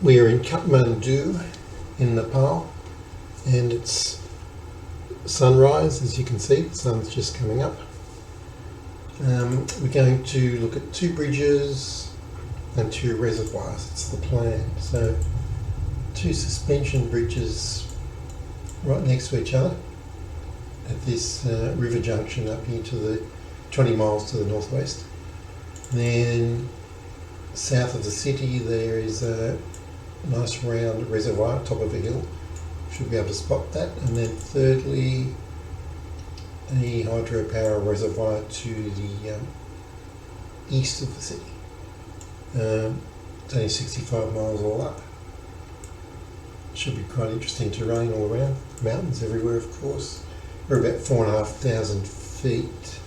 We are in Kathmandu in Nepal, and it's sunrise. As you can see, the sun's just coming up. We're going to look at 2 bridges and 2 reservoirs. It's the plan. So 2 suspension bridges right next to each other at this river junction up here to the 20 miles to the northwest. Then south of the city there is a nice round reservoir top of a hill. Should be able to spot that. And then thirdly, a hydropower reservoir to the east of the city. It's only 65 miles all up. Should be quite interesting terrain all around. Mountains everywhere, of course. We're about 4,500 feet,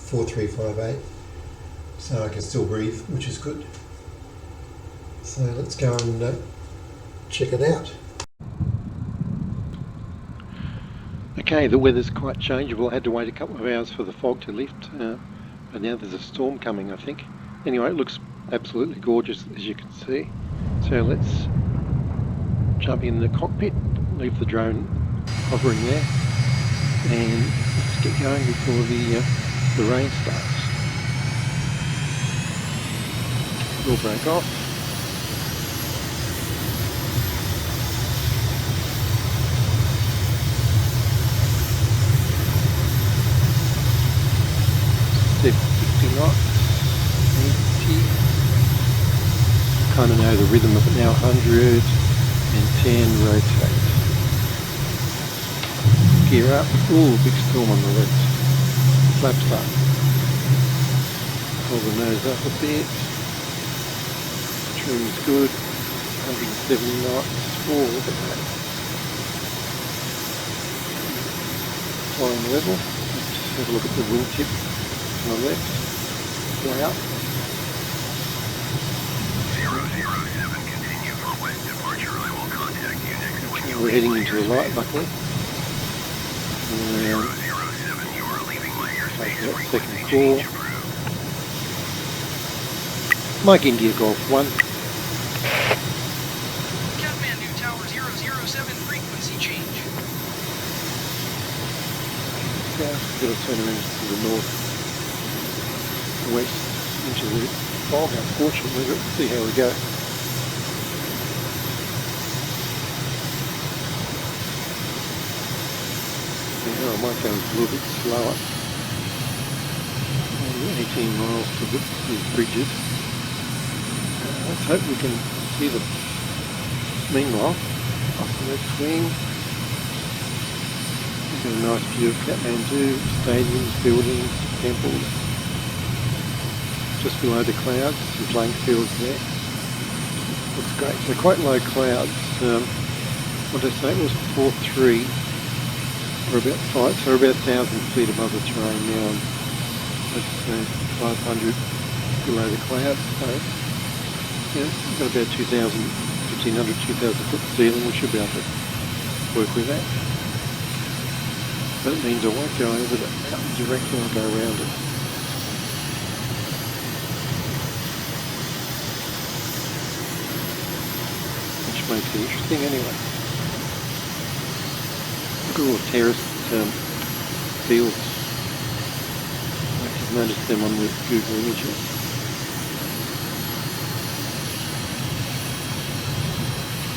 4358. So I can still breathe, which is good. So let's go and check it out. Okay, the weather's quite changeable. I had to wait a couple of hours for the fog to lift, but now there's a storm coming, I think. Anyway, it looks absolutely gorgeous, as you can see. So let's jump in the cockpit, leave the drone hovering there, and let's get going before the rain starts. We'll break off. Set 50 knots, 80. Kind of know the rhythm of it now. 110, rotate. Gear up. Ooh, big storm on the left. Flaps up. Pull the nose up a bit. Trim's good. 170 knots. Oh, look at that. Flying level. Let's have a look at the wingtip on the left. Way up. 007, continue for west departure. I will contact you next when you We're heading into a light, luckily. 007, you are leaving my airspace. Second call. Mike India Golf 1. Kathmandu Tower 007, frequency change. Yeah, got to turn around to the north west into the fog, unfortunately, but we'll see how we go. Yeah, I might go a little bit slower. Only 18 miles to these bridges. Let's hope we can see them. Meanwhile, off the left wing, we've got a nice view of Kathmandu, stadiums, buildings, temples. Just below the clouds, some playing fields there. Looks great. So quite low clouds. What did I say? It was 4.3. We're about 5, so we're about 1,000 feet above the terrain now, and let's say 500 below the clouds. So yeah, we've got about 2,000, 1,500, 2,000 foot ceiling. We should be able to work with that. That means I won't go over the mountain directly, I'll go around it. Which makes it interesting anyway. Look at all the terraced fields. I can notice them on the Google images.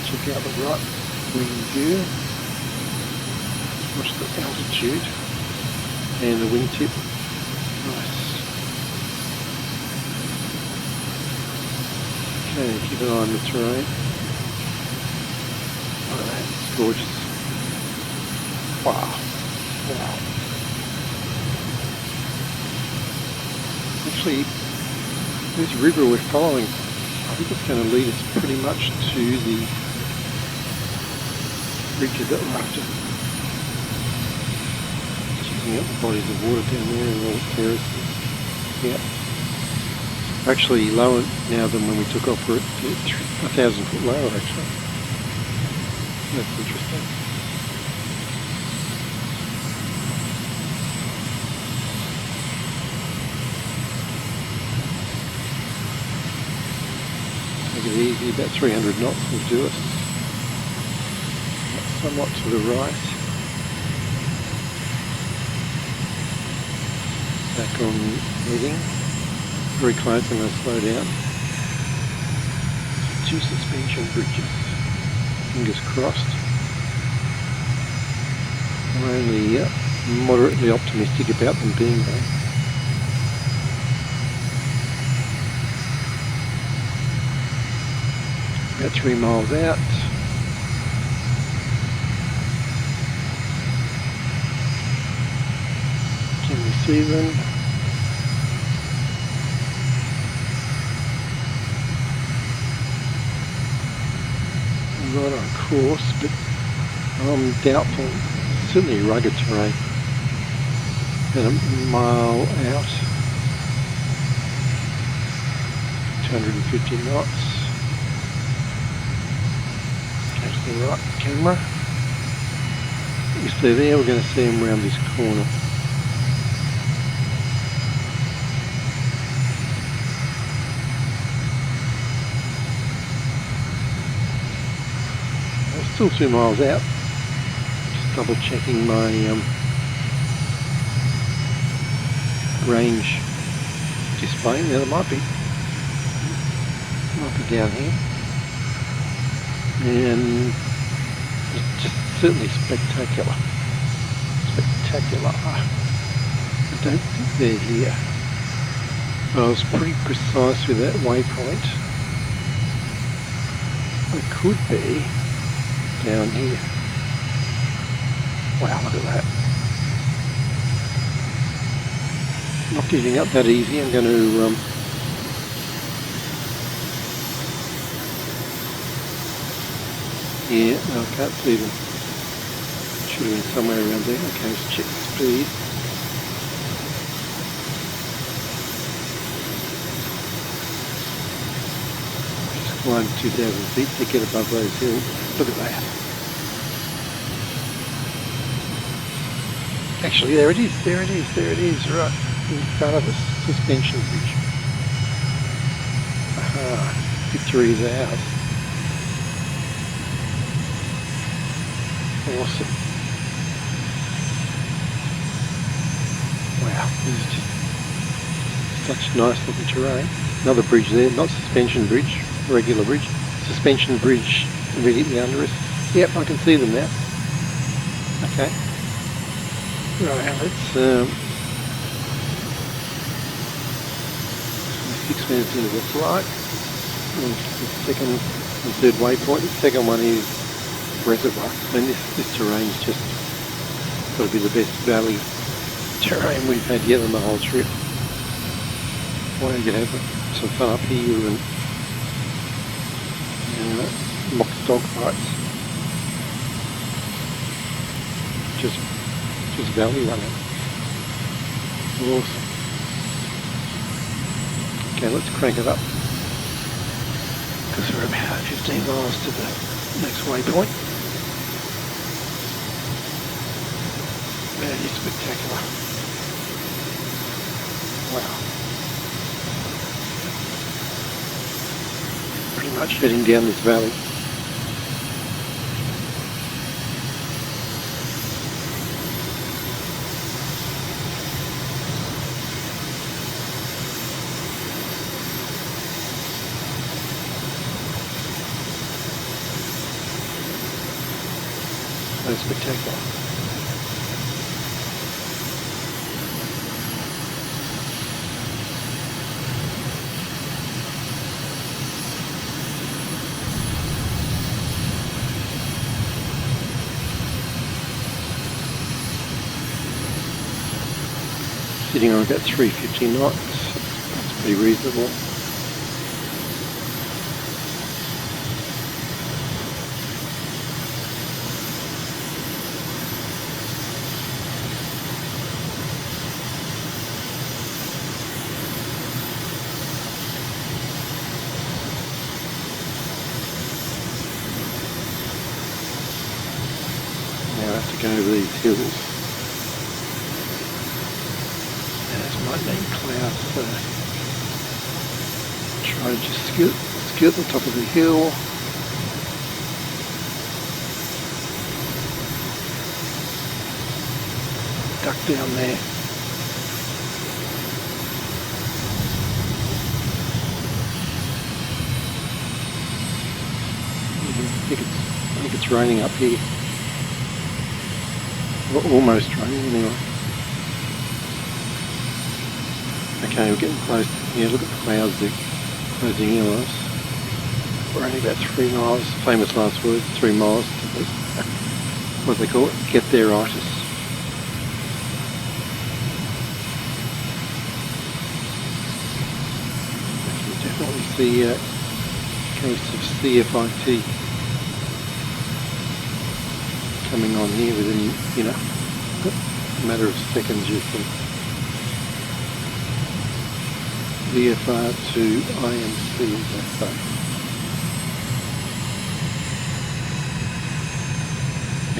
Check out the right wing view. Watch the altitude and the wingtip. Nice. Okay, keep an eye on the terrain. Oh, that's gorgeous. Wow. Wow. Actually, this river we're following, I think it's going to lead us pretty much to the bridges that we're after. Checking out the bodies of water down there and all the terraces. Yeah. Actually lower now than when we took off. We're at 1,000 foot lower actually. That's interesting. it easy, about 300 knots will do us. Somewhat to the right. Back on heading. Very close, I'm going to slow down. 2 suspension bridges. Fingers crossed. I'm only moderately optimistic about them being there. About 3 miles out. Can we see them? Right on course, but I'm doubtful. Certainly rugged terrain. About a mile out. 250 knots. Go to the right camera. If they're there, we're going to see them around this corner. Still 2 miles out. Just double checking my range display. Now there might be down here, and it's just certainly spectacular. Spectacular. I don't think they're here. But I was pretty precise with that waypoint. It could be down here. Wow, look at that. Not giving up that easy. I'm going to yeah, no, I can't see them. Should have been somewhere around there. Okay, let's check the speed. Just climbed 2,000 feet to get above those hills. Look at that. Actually, there it is, right in front of us, suspension bridge. Aha, victory is ours. Awesome. Wow, this is just such nice looking terrain. Another bridge there, not suspension bridge, regular bridge. Suspension bridge immediately under us. Yep, I can see them now. Okay. Right, let's 6 minutes into the flight. And the second and third waypoint. The second one is reservoir. I mean, this terrain's just got to be the best valley terrain we've had yet on the whole trip. Why don't you have some fun up here and mock dog fights. Just valley running. Awesome. Okay, let's crank it up. Because we're about 15 miles to the next waypoint. Man, it's spectacular. Wow. Pretty much heading down this valley. Spectacular. Sitting on about 350 knots. That's pretty reasonable. Go over these hills. There's my main cloud, so try to just good at the top of the hill. Duck down there. I think it's raining up here. Well, almost raining anyway. Okay, we're getting close. Yeah, look at the clouds, they're closing in on us. We're only about 3 miles, famous last word, 3 miles to the, what do they call it? Get there-itis. You can definitely see a case of CFIT coming on here within, you know, a matter of seconds you can VFR to IMC, as they say.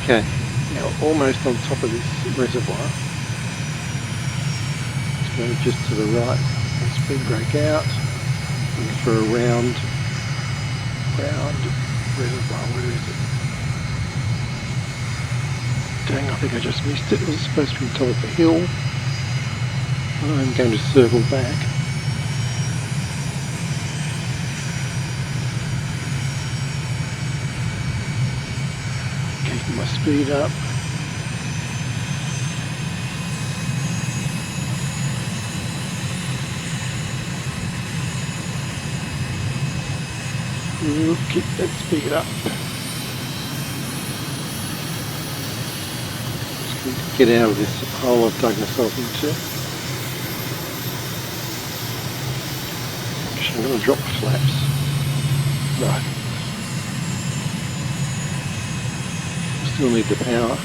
Okay, now almost on top of this reservoir. It's going just to the right. Speed brake out. Looking for a round reservoir. Where is it? Dang, I think I just missed it. It was supposed to be on top of the hill. I'm going to circle back. Keeping my speed up. Keep that speed up. Get out of this hole I've dug myself into. Actually, I'm going to drop the flaps. Right. Still need the power.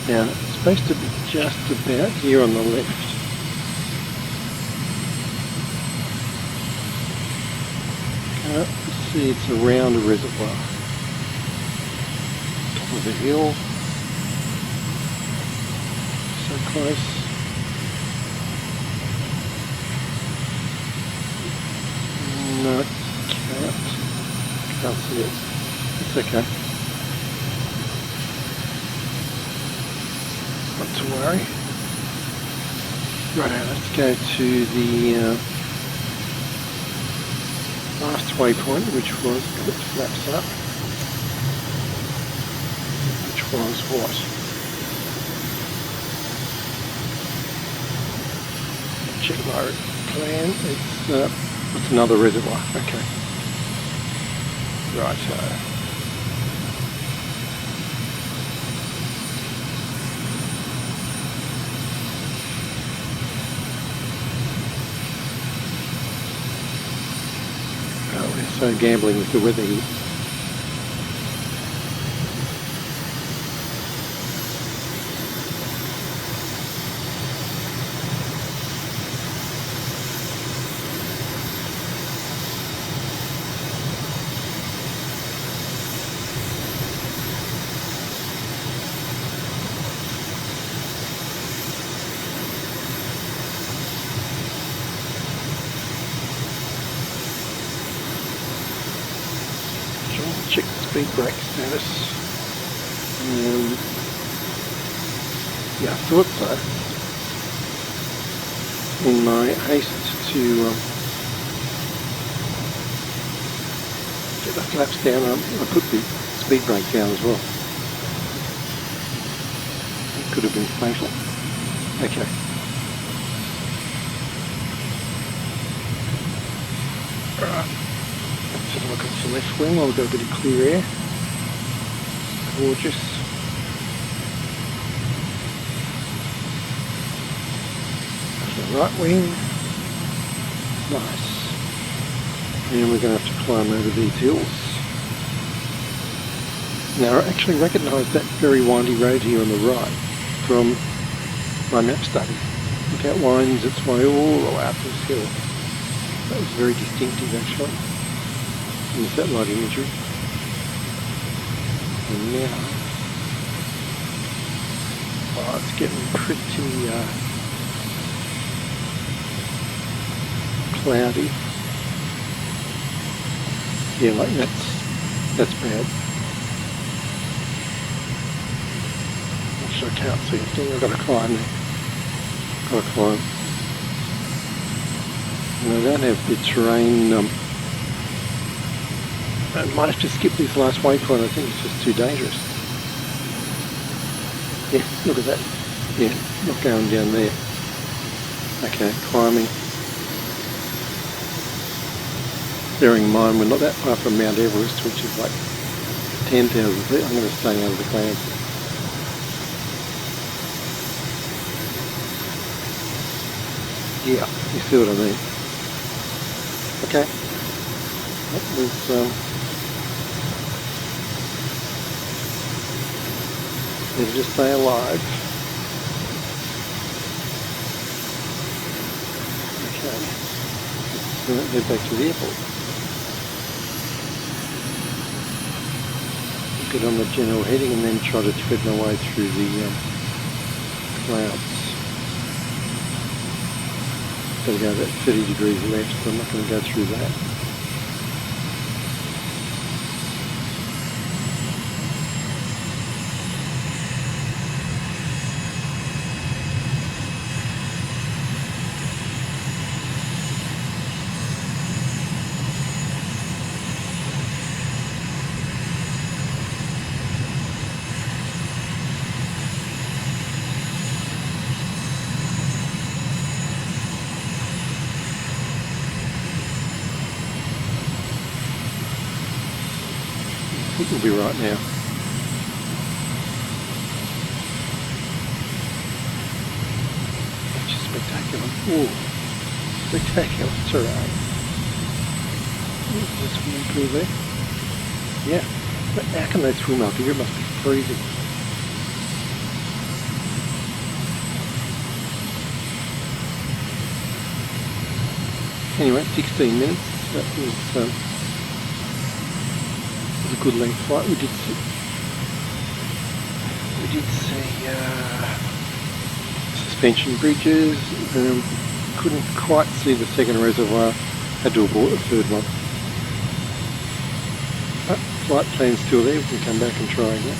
Now, it's supposed to be just about here on the left. Can't see, it's around a reservoir. Top of the hill. So close. No, can't see it. It's okay. Not to worry. Right, let's go to the last waypoint, which was, get the flaps up, which was what? Check my plan. It's another reservoir. Okay. Right. Oh, we're so gambling with the weather here. Check the speed brake status. Yeah, I thought so. In my haste to get the flaps down, I put the speed brake down as well. It could have been fatal. Okay. Alright. Let's have a look at the left wing while we've got a bit of clear air. Gorgeous. That's the right wing. Nice. And we're going to have to climb over these hills. Now I actually recognise that very windy road here on the right from my map study. Look how it winds its way all the way up this hill. That was very distinctive actually. In the satellite imagery. And now, oh, it's getting pretty cloudy. Yeah, like that's bad. Actually, I can't see a thing. I've got to climb there. Got to climb. And I don't have the terrain. I might have to skip this last waypoint. I think it's just too dangerous. Yeah, look at that. Yeah, not going down there. Okay, climbing. Bearing in mind we're not that far from Mount Everest, which is like 10,000 feet. I'm going to stay out of the clouds. Yeah, you see what I mean. Okay. That was better just stay alive. Okay. Let's head back to the airport. Get on the general heading and then try to thread my way through the clouds. Got to go about 30 degrees left, so I'm not going to go through that. I think we'll be right now. That's just spectacular. Ooh, spectacular terrain. There's a swimming pool there. Yeah, but how can they swim up here? It must be freezing. Anyway, 16 minutes. That was a good length flight. We did see suspension bridges. Couldn't quite see the second reservoir. Had to abort the third one. But flight plan's still there. We can come back and try again.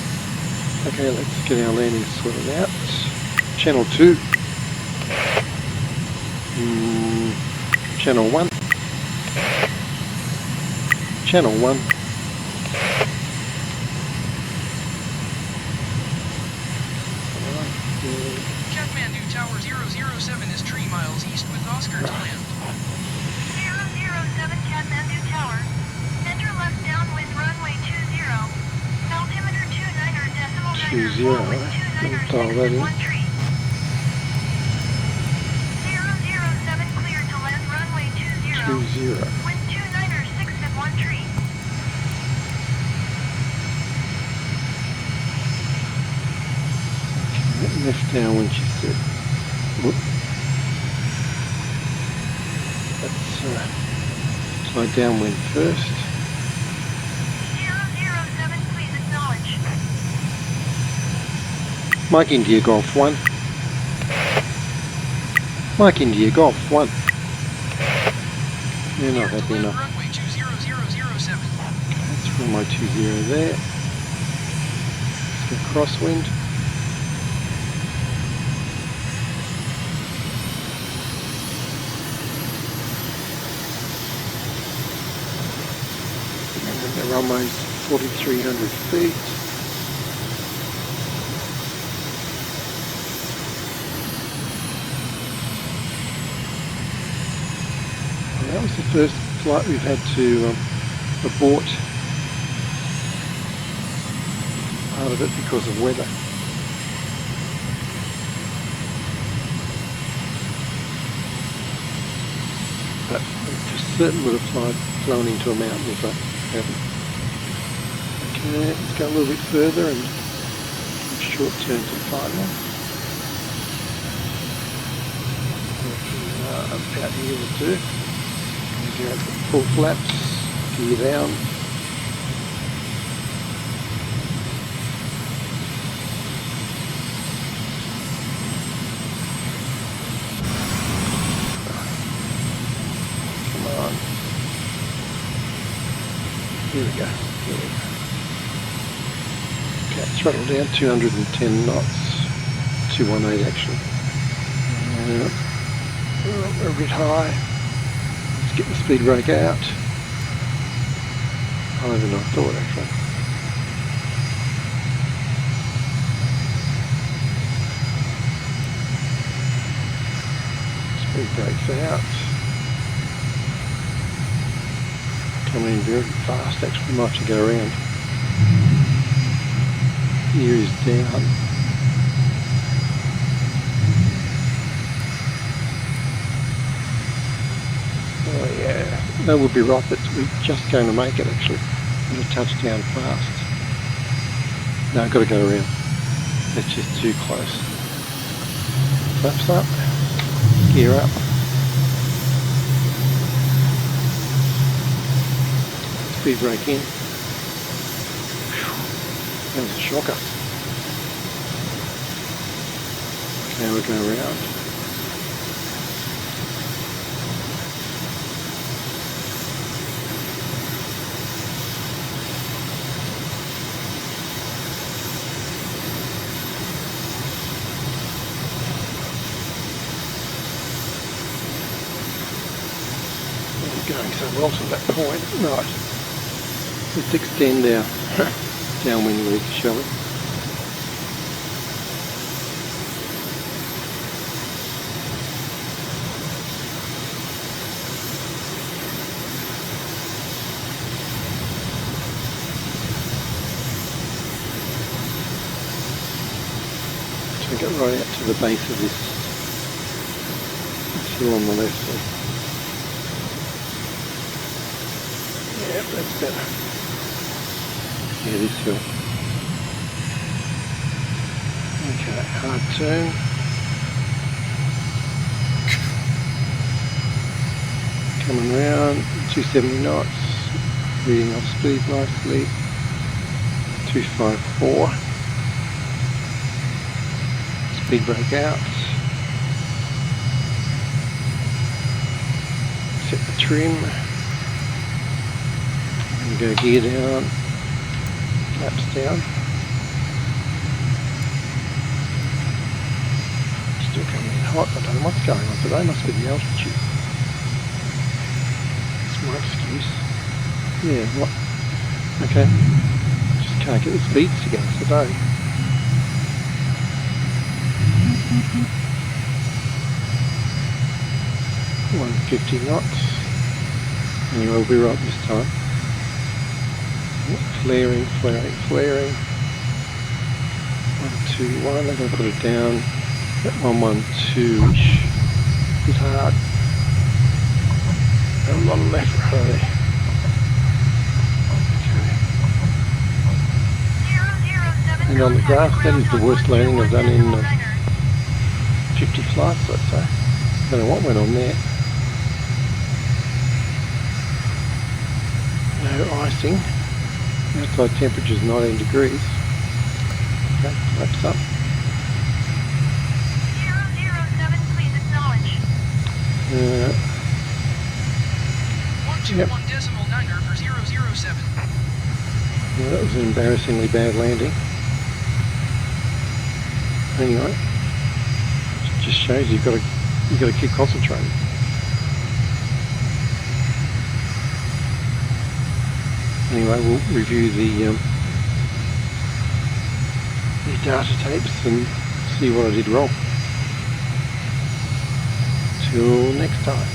Okay, let's get our landing sorted out. Channel 2. Channel 1. Channel 1. Kathmandu Tower 007 is 3 miles east with Oscar to land. 007 Kathmandu Tower. Enter left downwind runway 20. Altimeter 29.9. 20, right? We'll dial that in. 007 cleared to land runway 20. 20. Wind 29.6 at 1 tree. Left downwind, she said. Whoop. Let's try downwind first. 007, please acknowledge. Mike India Golf 1. Mike India Golf 1. They're not happy enough. Runway 20007. That's runway 20 there. Let's get crosswind. The runway's 4,300 feet. And that was the first flight we've had to abort part of it because of weather. But I'm just certain would have flown into a mountain if I hadn't. Okay, let's go a little bit further and short turn to final. About here will do. Go full flaps, gear down. Come on. go. Okay, throttle down, 210 knots, 218 actually. We're a bit high. Let's get the speed brake out. Higher than I thought actually. Speed brakes out. Coming in very fast actually, might have to go around. Gear is down. Oh yeah, that would be right, but we're just going to make it actually. I'm going to touch down fast. No, I've got to go around. That's just too close. Flaps up, gear up. Speed brake in. That was a shocker. Okay, we're going around. We're going so well to that point. Right. Let's extend our downwind lead, shall we? So we get right out to the base of this hill on the left there. Yeah, that's better. Yeah, this hill. Okay, hard turn. Coming round, 270 knots, reading off speed nicely. 254. Speed brake out. Set the trim. And go gear down. Flaps down. Still coming in hot. I don't know what's going on today. Must be the altitude. That's my excuse. Yeah, what? Okay. Just can't get the speeds together today. $150 knots. Anyway, we'll be right this time. Flaring, flaring, flaring. 121, I'm going to put it down at 112-ish. Bit hard. A lot of left right there. Okay. And on the grass, that is the worst landing I've done in 50 flights, let's say. I don't know what went on there. No icing. Outside temperature is 19 degrees. Okay, flaps up. 007, please acknowledge. 121.9 for 007. Yeah, that was an embarrassingly bad landing. Anyway, it just shows you've got to keep concentrating. Anyway, we'll review the data tapes and see what I did wrong. Till next time.